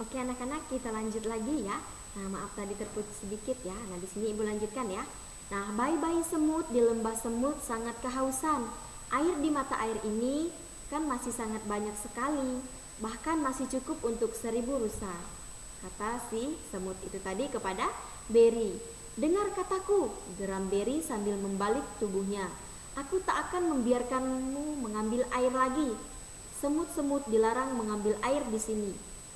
Oke anak-anak, kita lanjut lagi ya. Nah, maaf tadi terputus sedikit ya. Nah, di sini Ibu lanjutkan ya. Nah, bayi-bayi semut di lembah semut sangat kehausan. Air di mata air ini kan masih sangat banyak sekali. Bahkan masih cukup untuk 1000 rusa. Kata si semut itu tadi kepada Berry. Dengar kataku, geram Berry sambil membalik tubuhnya. Aku tak akan membiarkanmu mengambil air lagi. Semut-semut dilarang mengambil air di sini.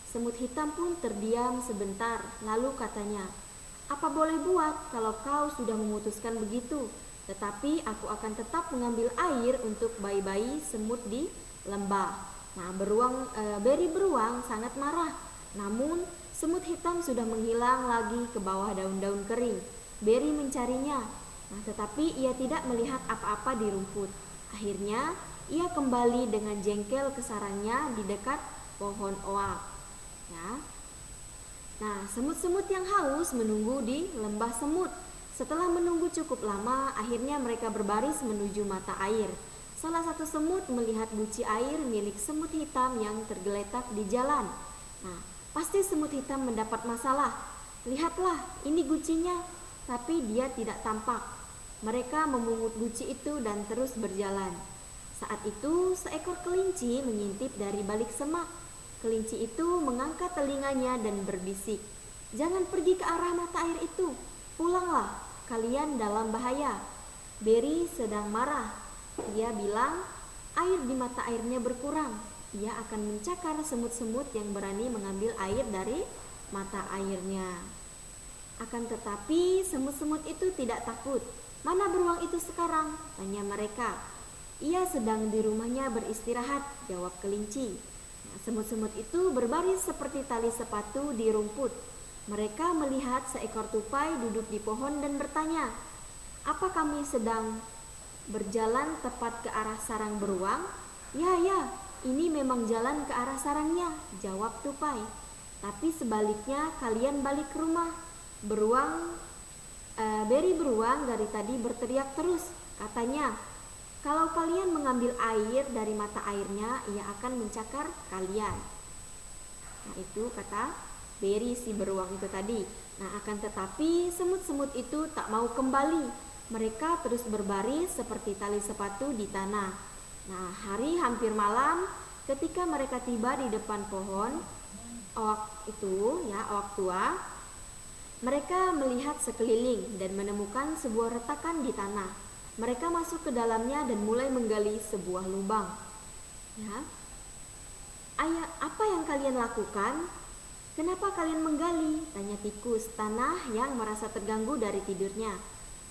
Semut hitam pun terdiam sebentar, lalu katanya, "Apa boleh buat kalau kau sudah memutuskan begitu? Tetapi aku akan tetap mengambil air untuk bayi-bayi semut di lembah." Nah, Berry beruang sangat marah. Namun, semut hitam sudah menghilang lagi ke bawah daun-daun kering. Berry mencarinya, nah, tetapi ia tidak melihat apa-apa di rumput. Akhirnya, ia kembali dengan jengkel ke sarangnya di dekat pohon oak. Ya. Nah, semut-semut yang haus menunggu di lembah semut. Setelah menunggu cukup lama, akhirnya mereka berbaris menuju mata air. Salah satu semut melihat guci air milik semut hitam yang tergeletak di jalan. Nah, pasti semut hitam mendapat masalah. Lihatlah, ini gucinya, tapi dia tidak tampak. Mereka memungut guci itu dan terus berjalan. Saat itu, seekor kelinci mengintip dari balik semak. Kelinci itu mengangkat telinganya dan berbisik, "Jangan pergi ke arah mata air itu. Pulanglah, kalian dalam bahaya." Berry sedang marah. Dia bilang, air di mata airnya berkurang. Ia akan mencakar semut-semut yang berani mengambil air dari mata airnya. Akan tetapi semut-semut itu tidak takut. "Mana beruang itu sekarang?" tanya mereka. "Ia sedang di rumahnya beristirahat," jawab kelinci. Semut-semut itu berbaris seperti tali sepatu di rumput. Mereka melihat seekor tupai duduk di pohon dan bertanya, "Apa kami sedang berjalan tepat ke arah sarang beruang?" "Ya, ya, ini memang jalan ke arah sarangnya," jawab tupai. "Tapi sebaliknya kalian balik ke rumah." Berry beruang dari tadi berteriak terus. Katanya, "Kalau kalian mengambil air dari mata airnya, ia akan mencakar kalian." Nah, itu kata Berry si beruang itu tadi. Nah, akan tetapi semut-semut itu tak mau kembali. Mereka terus berbaris seperti tali sepatu di tanah. Nah, hari hampir malam ketika mereka tiba di depan pohon oak itu, ya, oak tua. Mereka melihat sekeliling dan menemukan sebuah retakan di tanah. Mereka masuk ke dalamnya dan mulai menggali sebuah lubang. Ya. "Ayah, apa yang kalian lakukan? Kenapa kalian menggali?" tanya tikus tanah yang merasa terganggu dari tidurnya.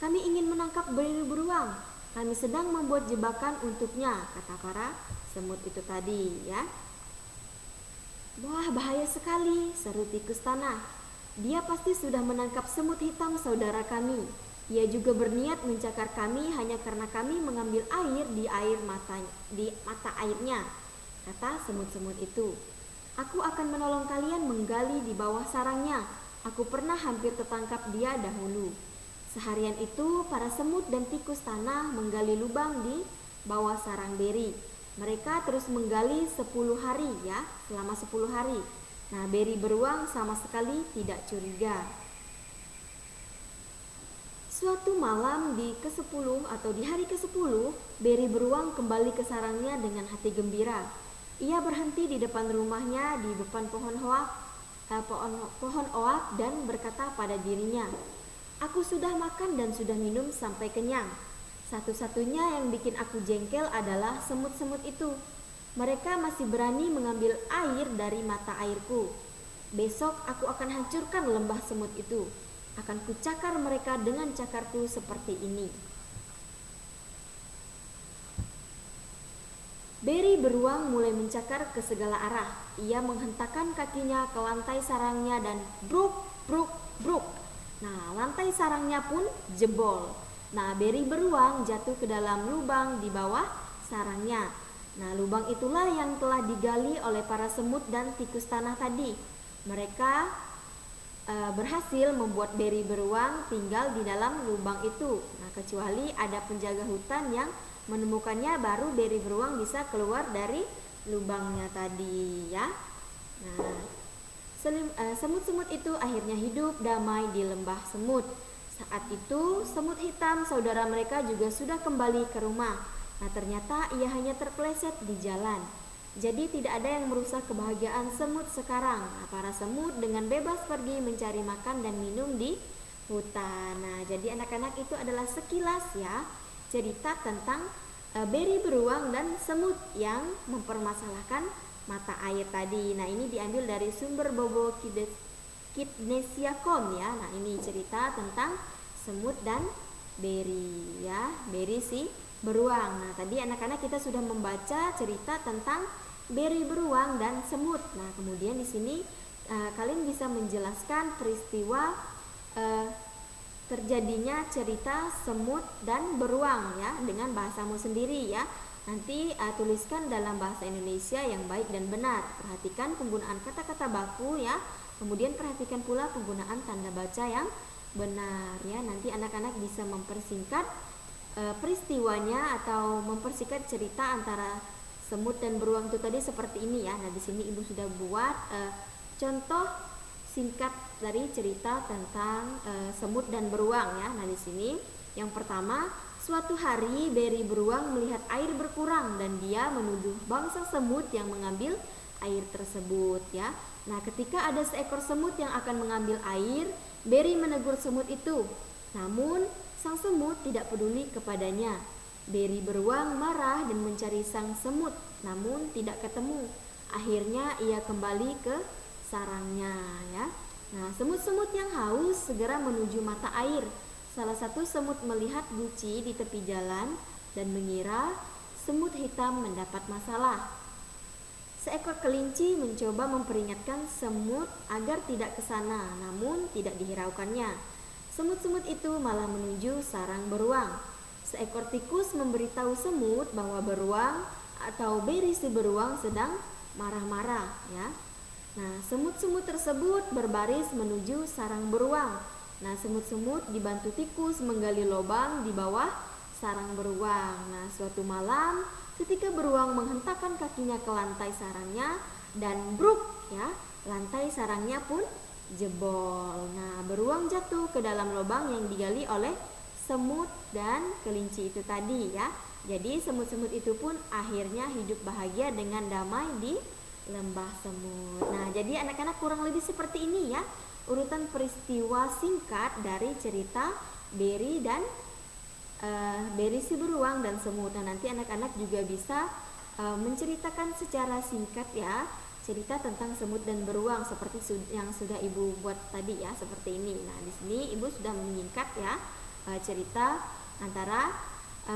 "Kami ingin menangkap beruang. Kami sedang membuat jebakan untuknya," kata para semut itu tadi, ya. "Wah, bahaya sekali," seru tikus tanah. "Dia pasti sudah menangkap semut hitam saudara kami. Ia juga berniat mencakar kami hanya karena kami mengambil air di mata airnya," kata semut-semut itu. "Aku akan menolong kalian menggali di bawah sarangnya. Aku pernah hampir tertangkap dia dahulu." Seharian itu para semut dan tikus tanah menggali lubang di bawah sarang Berry. Mereka terus menggali 10 hari ya, selama 10 hari. Nah, Berry beruang sama sekali tidak curiga. Suatu malam di ke-10 atau di hari ke-10, Berry beruang kembali ke sarangnya dengan hati gembira. Ia berhenti di depan rumahnya di depan pohon oak dan berkata pada dirinya, "Aku sudah makan dan sudah minum sampai kenyang. Satu-satunya yang bikin aku jengkel adalah semut-semut itu. Mereka masih berani mengambil air dari mata airku. Besok aku akan hancurkan lembah semut itu. Akan kucakar mereka dengan cakarku seperti ini." Berry beruang mulai mencakar ke segala arah. Ia menghentakkan kakinya ke lantai sarangnya dan bruk, bruk, bruk. Nah, lantai sarangnya pun jebol. Nah, Berry beruang jatuh ke dalam lubang di bawah sarangnya. Nah, lubang itulah yang telah digali oleh para semut dan tikus tanah tadi. Mereka berhasil membuat Berry beruang tinggal di dalam lubang itu. Nah, kecuali ada penjaga hutan yang menemukannya, baru Berry beruang bisa keluar dari lubangnya tadi, ya. Nah, Semut-semut itu akhirnya hidup damai di lembah semut. Saat itu semut hitam saudara mereka juga sudah kembali ke rumah. Nah ternyata ia hanya terpeleset di jalan. Jadi tidak ada yang merusak kebahagiaan semut sekarang. Nah, para semut dengan bebas pergi mencari makan dan minum di hutan. Nah jadi anak-anak itu adalah sekilas ya cerita tentang beri beruang dan semut yang mempermasalahkan mata air tadi. Nah ini diambil dari sumber Bobo Kidnesia.com ya. Nah ini cerita tentang semut dan beri ya, beri si beruang. Nah tadi anak-anak kita sudah membaca cerita tentang beri beruang dan semut. Nah kemudian di sini kalian bisa menjelaskan peristiwa terjadinya cerita semut dan beruang ya dengan bahasamu sendiri ya. Nanti tuliskan dalam bahasa Indonesia yang baik dan benar. Perhatikan penggunaan kata-kata baku ya. Kemudian perhatikan pula penggunaan tanda baca yang benar ya. Nanti anak-anak bisa mempersingkat peristiwanya atau mempersingkat cerita antara semut dan beruang itu tadi seperti ini ya. Nah, di sini Ibu sudah buat contoh singkat dari cerita tentang semut dan beruang ya. Nah, di sini yang pertama, suatu hari beri beruang melihat air berkurang dan dia menuduh bangsa semut yang mengambil air tersebut ya. Nah, ketika ada seekor semut yang akan mengambil air, beri menegur semut itu. Namun, sang semut tidak peduli kepadanya. Beri beruang marah dan mencari sang semut, namun tidak ketemu. Akhirnya ia kembali ke sarangnya ya. Nah, semut-semut yang haus segera menuju mata air. Salah satu semut melihat guci di tepi jalan dan mengira semut hitam mendapat masalah. Seekor kelinci mencoba memperingatkan semut agar tidak ke sana, namun tidak dihiraukannya. Semut-semut itu malah menuju sarang beruang. Seekor tikus memberitahu semut bahwa beruang atau beri si beruang sedang marah-marah ya. Nah, semut-semut tersebut berbaris menuju sarang beruang. Nah, semut-semut dibantu tikus menggali lubang di bawah sarang beruang. Nah, suatu malam ketika beruang menghentakkan kakinya ke lantai sarangnya dan bruk ya, lantai sarangnya pun jebol. Nah, beruang jatuh ke dalam lubang yang digali oleh semut dan kelinci itu tadi ya. Jadi semut-semut itu pun akhirnya hidup bahagia dengan damai di lembah semut. Nah, jadi anak-anak kurang lebih seperti ini ya urutan peristiwa singkat dari cerita beri dan beri si beruang dan semut. Nah, nanti anak-anak juga bisa menceritakan secara singkat ya cerita tentang semut dan beruang seperti yang sudah Ibu buat tadi ya, seperti ini. Nah, di sini Ibu sudah menyingkat ya cerita antara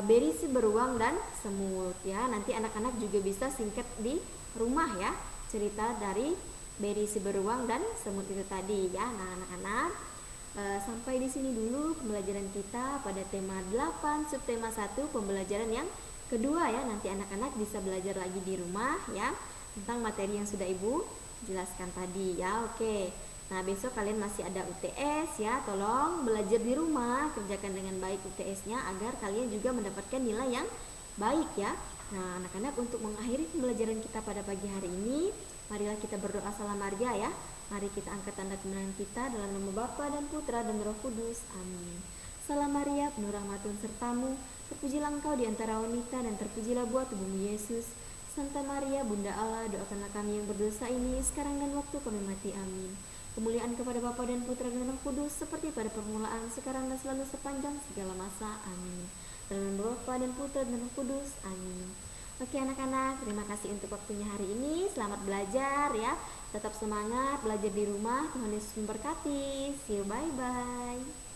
beri si beruang dan semut ya. Nanti anak-anak juga bisa singkat di rumah ya cerita dari beri si beruang dan semut itu tadi ya. Nah, anak-anak sampai di sini dulu pembelajaran kita pada tema 8 subtema 1 pembelajaran yang kedua ya. Nanti anak-anak bisa belajar lagi di rumah ya tentang materi yang sudah Ibu jelaskan tadi ya. Oke. Nah, besok kalian masih ada UTS ya. Tolong belajar di rumah, kerjakan dengan baik UTS-nya agar kalian juga mendapatkan nilai yang baik ya. Nah, anak-anak, untuk mengakhiri pembelajaran kita pada pagi hari ini, marilah kita berdoa salam marga ya. Mari kita angkat tanda kemenangan kita dalam nama Bapa dan Putra dan Roh Kudus. Amin. Salam Maria, penuh rahmat Tuhan sertamu. Terpujilah engkau di antara wanita dan terpujilah buah tubuhmu Yesus. Santa Maria, Bunda Allah, doakanlah kami yang berdosa ini sekarang dan waktu kami mati. Amin. Kemuliaan kepada Bapa dan Putra dan Roh Kudus seperti pada permulaan, sekarang dan selalu sepanjang segala masa. Amin. Dalam nama Bapa dan Putra dan Roh Kudus. Amin. Oke anak-anak, terima kasih untuk waktunya hari ini. Selamat belajar ya. Tetap semangat belajar di rumah. Tuhan Yesus memberkati. See you, bye-bye.